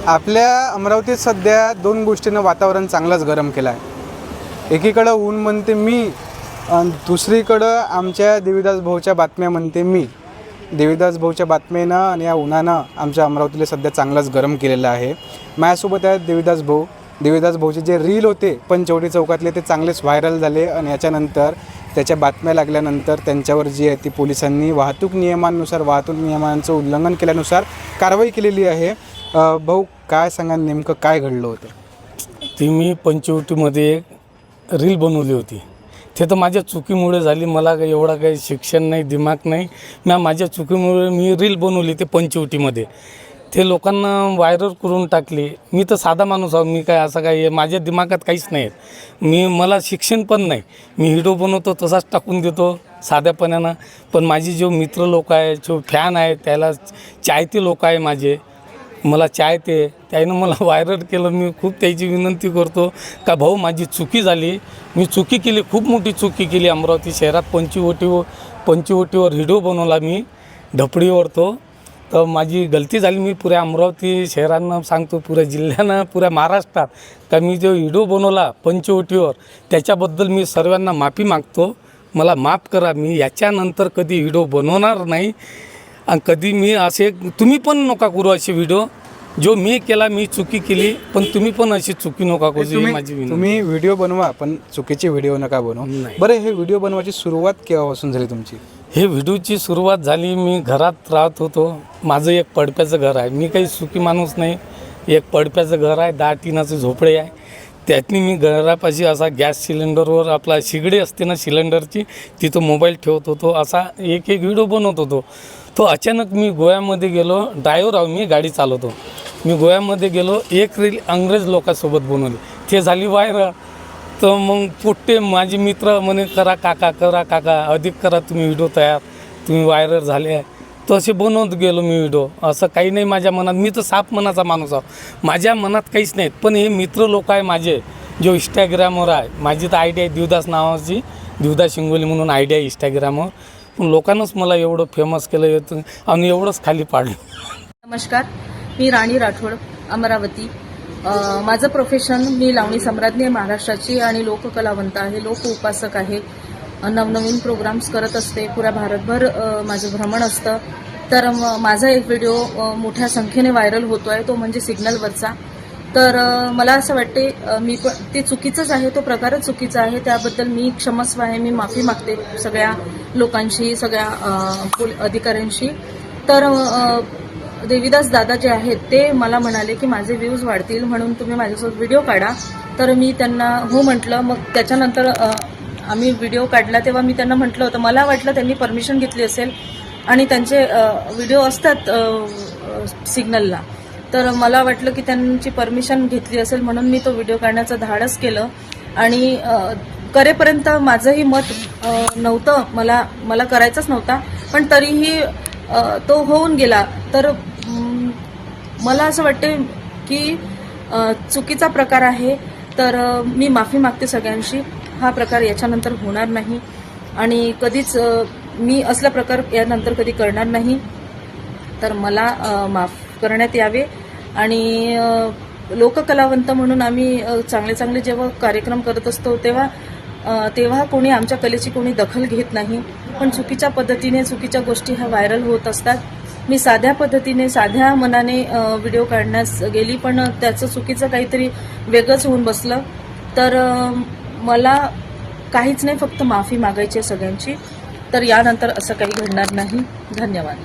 आपल्या अमरावतीत सध्या दोन गोष्टींना वातावरण चांगलंच गरम केलं आहे। एकीकडं ऊन म्हणते मी आणि दुसरीकडं आमच्या देवीदास भाऊच्या बातम्या म्हणते मी। देवीदास भाऊच्या बातम्यानं आणि या उन्हानं आमच्या अमरावतीला सध्या चांगलंच गरम केलेलं आहे। माझ्यासोबत आहेत देवीदास भाऊ। देवीदास भाऊचे जे रील होते पंचवटी चौकातले ते चांगलेच व्हायरल झाले आणि याच्यानंतर त्याच्या बातम्या लागल्यानंतर त्यांच्यावर जी आहे ती पोलिसांनी वाहतूक नियमांचं उल्लंघन केल्यानुसार कारवाई केलेली आहे। भाऊ काय सांगा नेमकं काय घडलं होतं? ती मी पंचवटीमध्ये एक रील बनवली होती। ते तर माझ्या चुकीमुळे झाली। मला एवढा काही शिक्षण नाही, दिमाग नाही। माझ्या चुकीमुळे मी रील बनवली ते पंचवटीमध्ये। ते लोकांना व्हायरल करून टाकली। मी तर साधा माणूस आहो, मी काय असं काय माझ्या दिमागात काहीच नाही। मला शिक्षण पण नाही। मी व्हिडिओ बनवतो तसाच टाकून देतो साध्यापणानं। पण माझी जो मित्र लोक आहे, जो फॅन आहे, त्याला चाहते लोक आहे माझे, मला चाहते, त्यानं मला व्हायरल केलं। मी खूप त्याची विनंती करतो का भाऊ माझी चुकी झाली, मी चुकी केली, खूप मोठी चुकी केली। अमरावती शहरात पंचवटीवर व्हिडिओ बनवला मी ढपडीवर तर माझी गलती झाली। मी पुऱ्या अमरावती शहरांना सांगतो, पुऱ्या जिल्ह्यानं, पुऱ्या महाराष्ट्रात का मी जो व्हिडिओ बनवला पंचवटीवर त्याच्याबद्दल मी सर्वांना माफी मागतो। मला माफ करा। मी याच्यानंतर कधी व्हिडिओ बनवणार नाही आणि कधी मी असे तुम्ही पण नका करू असे व्हिडिओ। जो मी केला, मी चुकी केली, पण तुम्ही पण अशी चुकी नका करू। माझी विनंती, तुम्ही व्हिडिओ बनवा पण चुकीचे व्हिडिओ नका बनवू। बरं, हे व्हिडिओ बनवायची सुरुवात केव्हापासून झाली तुमची? हे व्हिडिओची सुरुवात झाली, मी घरात राहत होतो। माझं एक पडप्याचं घर आहे। मी काही सुखी माणूस नाही। एक पडप्याचं घर आहे, 10 टिनाचे झोपडे आहे। त्यातनी मी घरापाशी असा गॅस सिलेंडरवर आपला शिगडी असते ना सिलेंडरची, तिथं मोबाईल ठेवत होतो। असा एक व्हिडिओ बनवत होतो। तो अचानक मी गोव्यामध्ये गेलो। ड्रायव्हर आहो मी, गाडी चालवतो। मी गोव्यामध्ये गेलो, एक रील इंग्रज लोकांसोबत बनवली, ते झाली व्हायरल। तर मग पुट्टे माझे मित्र म्हणे करा काका अधिक करा तुम्ही व्हिडिओ तयार, तुम्ही व्हायरल झाले आहे। तो असे बनवत गेलो मी व्हिडिओ। असं काही नाही माझ्या मनात, मी तर साफ मनाचा माणूस आहो, माझ्या मनात काहीच नाही। पण हे मित्र लोक आहे माझे, जो इंस्टाग्रामवर आहे, माझी तर आयडी आहे देवदास नावाची, देवदास शिंगोली म्हणून आयडी आहे इंस्टाग्रामवर। पण लोकांनाच मला एवढं फेमस केलं आणि एवढंच खाली पाडलं। नमस्कार, मी राणी राठोड, अमरावती। माझं प्रोफेशन, मी लावणी सम्राज्ञी आहे महाराष्ट्राची आणि लोककलावंत आहे, लोक उपासक आहे। नवनवीन प्रोग्राम्स करत असते, पुऱ्या भारतभर माझं भ्रमण असतं। तर माझा एक व्हिडिओ मोठ्या संख्येने व्हायरल होतो आहे, तो म्हणजे सिग्नलवरचा। तर मला असं वाटते मी पण ते चुकीचंच आहे, तो प्रकारच चुकीचा आहे। त्याबद्दल मी क्षमस्व आहे, मी माफी मागते सगळ्या लोकांशी, सगळ्या अधिकाऱ्यांशी। तर देवीदास दादा जे आहेत ते मला म्हणाले की माझे व्ह्यूज वाढतील म्हणून तुम्ही माझ्यासोबत व्हिडिओ काढा। तर मी त्यांना हो म्हटलं। मग त्याच्यानंतर आम्ही व्हिडिओ काढला तेव्हा मी त्यांना म्हटलं होतं, मला वाटलं त्यांनी परमिशन घेतली असेल आणि त्यांचे व्हिडिओ असतात सिग्नलला, तर मला वाटलं की त्यांची परमिशन घेतली असेल म्हणून मी तो व्हिडिओ काढण्याचं धाडस केलं। आणि करेपर्यंत माझंही मत नव्हतं, मला करायचंच नव्हता, पण तरीही तो होऊन गेला। तर मला असं वाटते की चुकीचा प्रकार आहे। तर मी माफी मागते सगळ्यांशी, हा प्रकार याच्यानंतर होणार नाही आणि कधीच मी असला प्रकार यानंतर कधी करणार नाही। तर मला माफ करण्यात यावे। आणि लोककलावंत म्हणून आम्ही चांगले जेव्हा कार्यक्रम करत असतो तेव्हा कोणी आमच्या कलेची कोणी दखल घेत नाही, पण चुकीच्या पद्धतीने चुकीच्या गोष्टी ह्या व्हायरल होत असतात। मी साध्या पद्धतीने साध्या मनाने व्हिडिओ काढण्यास गेली, पण त्याचं चुकीचं काहीतरी वेगळंच होऊन बसलं। तर मला काहीच नाही, फक्त माफी मागायची आहे सगळ्यांची। तर यानंतर असं काही घडणार नाही। धन्यवाद।